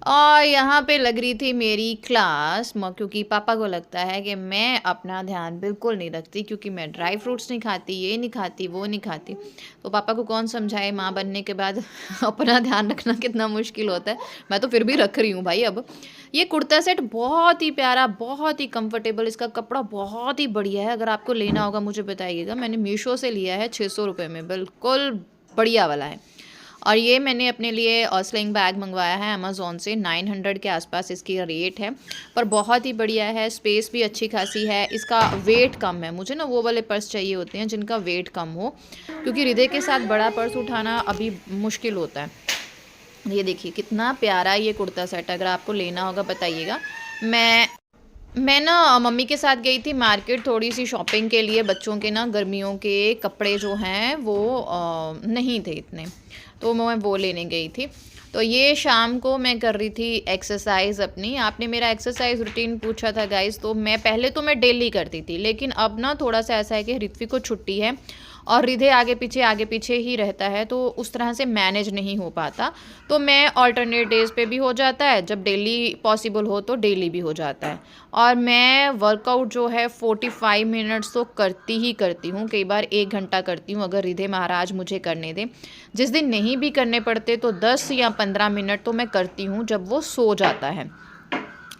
और यहाँ पे लग रही थी मेरी क्लास क्योंकि पापा को लगता है कि मैं अपना ध्यान बिल्कुल नहीं रखती, क्योंकि मैं ड्राई फ्रूट्स नहीं खाती, ये नहीं खाती, वो नहीं खाती। तो पापा को कौन समझाए माँ बनने के बाद अपना ध्यान रखना कितना मुश्किल होता है। मैं तो फिर भी रख रही हूँ भाई। अब ये कुर्ता सेट बहुत ही प्यारा, बहुत ही कंफर्टेबल, इसका कपड़ा बहुत ही बढ़िया है। अगर आपको लेना होगा मुझे बताइएगा। मैंने मीशो से लिया है 600 रुपये में, बिल्कुल बढ़िया वाला है। और ये मैंने अपने लिए स्लिंग बैग मंगवाया है अमेज़ोन से, 900 के आसपास इसकी रेट है, पर बहुत ही बढ़िया है। स्पेस भी अच्छी खासी है, इसका वेट कम है। मुझे ना वो वाले पर्स चाहिए होते हैं जिनका वेट कम हो, क्योंकि हृदय के साथ बड़ा पर्स उठाना अभी मुश्किल होता है। ये देखिए कितना प्यारा ये कुर्ता सेट, अगर आपको लेना होगा बताइएगा। मैं ना मम्मी के साथ गई थी मार्केट थोड़ी सी शॉपिंग के लिए। बच्चों के ना गर्मियों के कपड़े जो हैं वो नहीं थे इतने, तो मैं वो लेने गई थी। तो ये शाम को मैं कर रही थी एक्सरसाइज अपनी। आपने मेरा एक्सरसाइज रूटीन पूछा था गाइस, तो मैं पहले तो मैं डेली करती थी, लेकिन अब ना थोड़ा सा ऐसा है कि ऋत्विक को छुट्टी है और रिधे आगे पीछे ही रहता है, तो उस तरह से मैनेज नहीं हो पाता। तो मैं ऑल्टरनेट डेज़ पे भी हो जाता है, जब डेली पॉसिबल हो तो डेली भी हो जाता है। और मैं वर्कआउट जो है 45 मिनट्स तो करती ही करती हूँ, कई बार 1 घंटा करती हूँ अगर रिधे महाराज मुझे करने दें। जिस दिन नहीं भी करने पड़ते तो 10 या 15 मिनट तो मैं करती हूँ जब वो सो जाता है।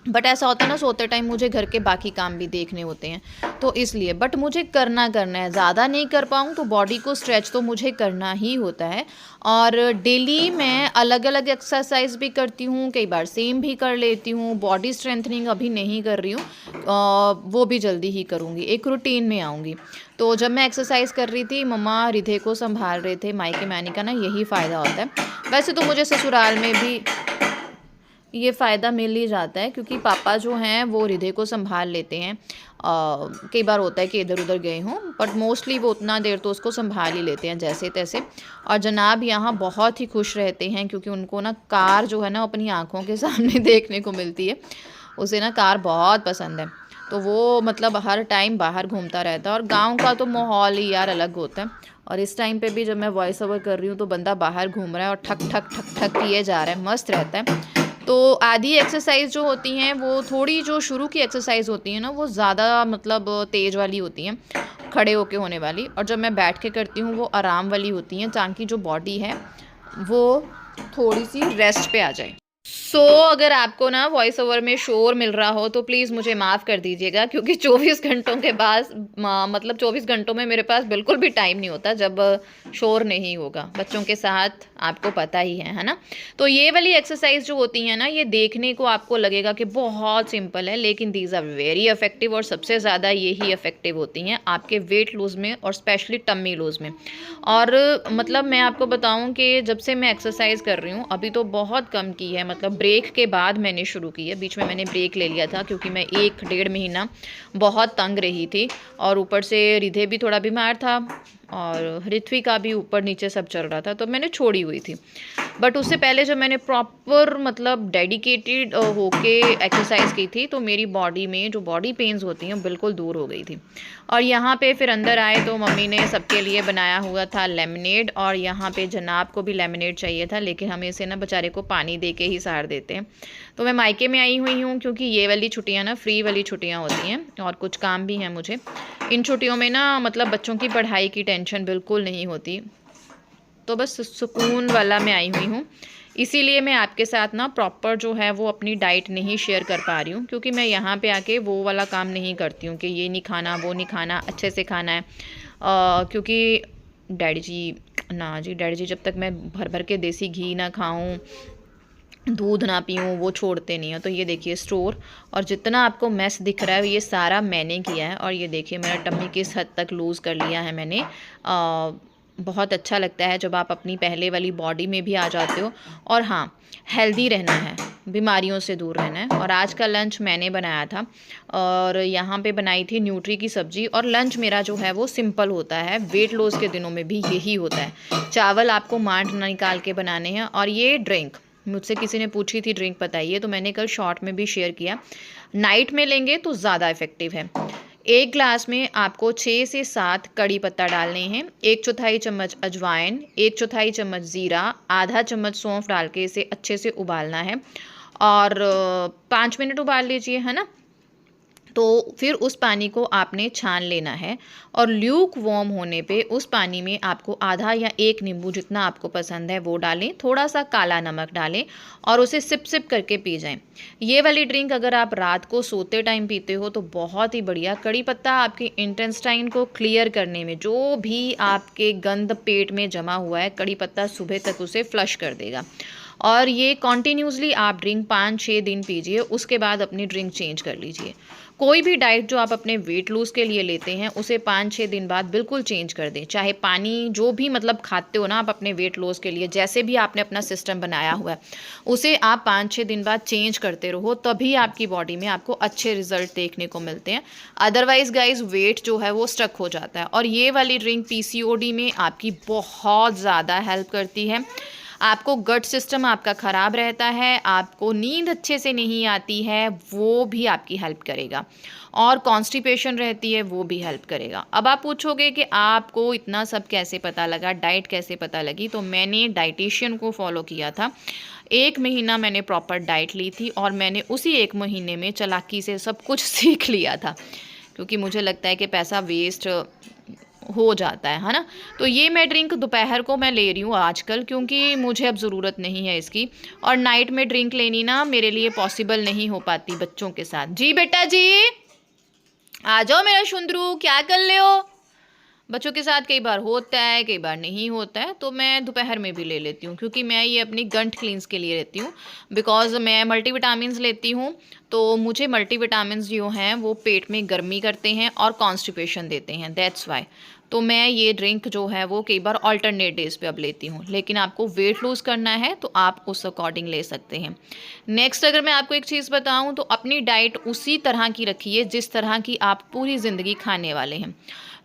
बट ऐसा होता है ना, सोते टाइम मुझे घर के बाकी काम भी देखने होते हैं, तो इसलिए। बट मुझे करना है, ज़्यादा नहीं कर पाऊँ तो बॉडी को स्ट्रेच तो मुझे करना ही होता है। और डेली मैं अलग अलग एक्सरसाइज भी करती हूँ, कई बार सेम भी कर लेती हूँ। बॉडी स्ट्रेंथनिंग अभी नहीं कर रही हूँ, वो भी जल्दी ही करूँगी, एक रूटीन में आऊँगी। तो जब मैं एक्सरसाइज कर रही थी, मम्मा रिधे को संभाल रहे थे। मायके में आने का ना यही फ़ायदा होता है। वैसे तो मुझे ससुराल में भी ये फ़ायदा मिल ही जाता है, क्योंकि पापा जो हैं वो रिधे को संभाल लेते हैं। कई बार होता है कि इधर उधर गए हों, बट मोस्टली वो उतना देर तो उसको संभाल ही लेते हैं जैसे तैसे। और जनाब यहाँ बहुत ही खुश रहते हैं, क्योंकि उनको ना कार जो है ना अपनी आँखों के सामने देखने को मिलती है। उसे ना कार बहुत पसंद है, तो वो मतलब हर टाइम बाहर घूमता रहता है। और गांव का तो माहौल ही यार अलग होता है। और इस टाइम पे भी जब मैं वॉइस ओवर कर रही हूँ तो बंदा बाहर घूम रहा है और ठक ठक ठक ठक किए जा रहा है, मस्त रहता है। तो आधी एक्सरसाइज जो होती हैं वो थोड़ी, जो शुरू की एक्सरसाइज होती हैं ना वो ज़्यादा मतलब तेज़ वाली होती हैं, खड़े होके होने वाली। और जब मैं बैठ के करती हूँ वो आराम वाली होती हैं, ताकि जो बॉडी है वो थोड़ी सी रेस्ट पे आ जाए। अगर आपको ना वॉइस ओवर में शोर मिल रहा हो तो प्लीज़ मुझे माफ़ कर दीजिएगा, क्योंकि 24 घंटों के बाद मतलब 24 घंटों में मेरे पास बिल्कुल भी टाइम नहीं होता जब शोर नहीं होगा बच्चों के साथ, आपको पता ही है ना। तो ये वाली एक्सरसाइज जो होती है ना, ये देखने को आपको लगेगा कि बहुत सिंपल है, लेकिन दीज आर वेरी इफेक्टिव। और सबसे ज़्यादा यही इफेक्टिव होती हैं आपके वेट लूज़ में और स्पेशली टम्मी लूज़ में। और मतलब मैं आपको बताऊं कि जब से मैं एक्सरसाइज कर रही हूँ, अभी तो बहुत कम की है, मतलब ब्रेक के बाद मैंने शुरू की है। बीच में मैंने ब्रेक ले लिया था क्योंकि मैं 1 डेढ़ महीना बहुत तंग रही थी, और ऊपर से रिधे भी थोड़ा बीमार था और ऋत्विक का भी ऊपर नीचे सब चल रहा था, तो मैंने छोड़ी हुई थी। बट उससे पहले जब मैंने प्रॉपर मतलब डेडिकेटेड होके एक्सरसाइज की थी, तो मेरी बॉडी में जो बॉडी पेन्स होती हैं बिल्कुल दूर हो गई थी। और यहाँ पे फिर अंदर आए तो मम्मी ने सबके लिए बनाया हुआ था लेमनेड, और यहाँ पे जनाब को भी लेमनेड चाहिए था, लेकिन हमें इसे ना बेचारे को पानी दे के ही सहार देते हैं। तो मैं मायके में आई हुई हूँ, क्योंकि ये वाली छुट्टियाँ ना फ्री वाली छुट्टियाँ होती हैं, और कुछ काम भी हैं मुझे। इन छुट्टियों में ना मतलब बच्चों की पढ़ाई की टेंशन बिल्कुल नहीं होती, तो बस सुकून वाला मैं आई हुई हूँ। इसीलिए मैं आपके साथ ना प्रॉपर जो है वो अपनी डाइट नहीं शेयर कर पा रही हूँ, क्योंकि मैं यहाँ पे आके वो वाला काम नहीं करती हूँ कि ये नहीं खाना, वो नहीं खाना, अच्छे से खाना है। क्योंकि डैडी जी, ना जी, डैडी जी जब तक मैं भर भर के देसी घी ना खाऊं, दूध ना पीऊँ, वो छोड़ते नहीं है। तो ये देखिए स्टोर, और जितना आपको मैस दिख रहा है ये सारा मैंने किया है। और ये देखिए मेरा टम्मी किस हद तक लूज़ कर लिया है मैंने। बहुत अच्छा लगता है जब आप अपनी पहले वाली बॉडी में भी आ जाते हो। और हाँ, हेल्दी रहना है, बीमारियों से दूर रहना है। और आज का लंच मैंने बनाया था, और यहाँ पे बनाई थी न्यूट्री की सब्ज़ी। और लंच मेरा जो है वो सिंपल होता है, वेट लॉस के दिनों में भी यही होता है। चावल आपको मांड निकाल के बनाने हैं। और ये ड्रिंक मुझसे किसी ने पूछी थी ड्रिंक बताइए, तो मैंने कल शॉर्ट में भी शेयर किया। नाइट में लेंगे तो ज़्यादा इफ़ेक्टिव है। 1 ग्लास में आपको 6 से 7 कड़ी पत्ता डालने हैं, 1/4 चम्मच अजवाइन, 1/4 चम्मच ज़ीरा, आधा चम्मच सौंफ डाल के इसे अच्छे से उबालना है। और 5 मिनट उबाल लीजिए, है ना। तो फिर उस पानी को आपने छान लेना है और ल्यूक वार्म होने पे उस पानी में आपको आधा या 1 नींबू जितना आपको पसंद है वो डालें, थोड़ा सा काला नमक डालें और उसे सिप सिप करके पी जाएं। ये वाली ड्रिंक अगर आप रात को सोते टाइम पीते हो तो बहुत ही बढ़िया। कड़ी पत्ता आपके इंटेस्टाइन को क्लियर करने में, जो भी आपके गंद पेट में जमा हुआ है, कड़ी पत्ता सुबह तक उसे फ्लश कर देगा। और ये कॉन्टीन्यूसली आप ड्रिंक 5-6 दिन पीजिए, उसके बाद अपनी ड्रिंक चेंज कर लीजिए। कोई भी डाइट जो आप अपने वेट लूज़ के लिए लेते हैं उसे 5-6 दिन बाद बिल्कुल चेंज कर दें। चाहे पानी जो भी मतलब खाते हो ना आप अपने वेट लॉस के लिए, जैसे भी आपने अपना सिस्टम बनाया हुआ है उसे आप 5-6 दिन बाद चेंज करते रहो, तभी आपकी बॉडी में आपको अच्छे रिजल्ट देखने को मिलते हैं। अदरवाइज़ गाइज वेट जो है वो स्टक हो जाता है। और ये वाली ड्रिंक पीसीओडी में आपकी बहुत ज़्यादा हेल्प करती है। आपको गट सिस्टम आपका ख़राब रहता है, आपको नींद अच्छे से नहीं आती है, वो भी आपकी हेल्प करेगा। और कॉन्स्टिपेशन रहती है वो भी हेल्प करेगा। अब आप पूछोगे कि आपको इतना सब कैसे पता लगा, डाइट कैसे पता लगी? तो मैंने डाइटिशियन को फॉलो किया था। 1 महीना मैंने प्रॉपर डाइट ली थी और मैंने उसी 1 महीने में चालाकी से सब कुछ सीख लिया था, क्योंकि मुझे लगता है कि पैसा वेस्ट हो जाता है ना। तो ये मैं ड्रिंक दोपहर को मैं ले रही हूँ आजकल, क्योंकि मुझे अब ज़रूरत नहीं है इसकी। और नाइट में ड्रिंक लेनी ना मेरे लिए पॉसिबल नहीं हो पाती बच्चों के साथ। जी बेटा जी, आ जाओ मेरा शुंद्रू, क्या कर ले हो? बच्चों के साथ कई बार होता है, कई बार नहीं होता है, तो मैं दोपहर में भी ले लेती हूँ, क्योंकि मैं ये अपनी गंट क्लींस के लिए लेती हूँ। बिकॉज़ मैं मल्टीविटामिन्स लेती हूँ, तो मुझे मल्टीविटामिन्स जो हैं वो पेट में गर्मी करते हैं और कॉन्स्टिपेशन देते हैं, दैट्स वाई। तो मैं ये ड्रिंक जो है वो कई बार अल्टरनेट डेज पे अब लेती हूँ। लेकिन आपको वेट लूज़ करना है तो आप उस अकॉर्डिंग ले सकते हैं। नेक्स्ट अगर मैं आपको एक चीज़ बताऊँ तो अपनी डाइट उसी तरह की रखिए जिस तरह की आप पूरी ज़िंदगी खाने वाले हैं।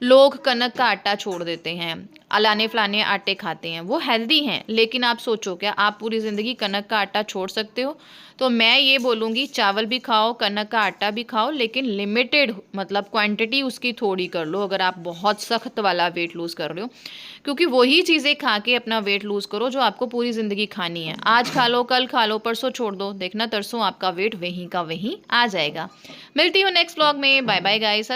लोग कनक का आटा छोड़ देते हैं, अलाने फलाने आटे खाते हैं, वो हेल्दी हैं, लेकिन आप सोचो क्या आप पूरी ज़िंदगी कनक का आटा छोड़ सकते हो? तो मैं ये बोलूँगी चावल भी खाओ, कनक का आटा भी खाओ, लेकिन लिमिटेड, मतलब क्वांटिटी उसकी थोड़ी कर लो अगर आप बहुत सख्त वाला वेट लूज़ कर रहे हो। क्योंकि वही चीज़ें खा के अपना वेट लूज़ करो जो आपको पूरी ज़िंदगी खानी है। आज खा लो, कल खा लो, परसों छोड़ दो, देखना तरसों आपका वेट वहीं का वहीं आ जाएगा। मिलती हूँ नेक्स्ट व्लॉग में। Bye bye guys.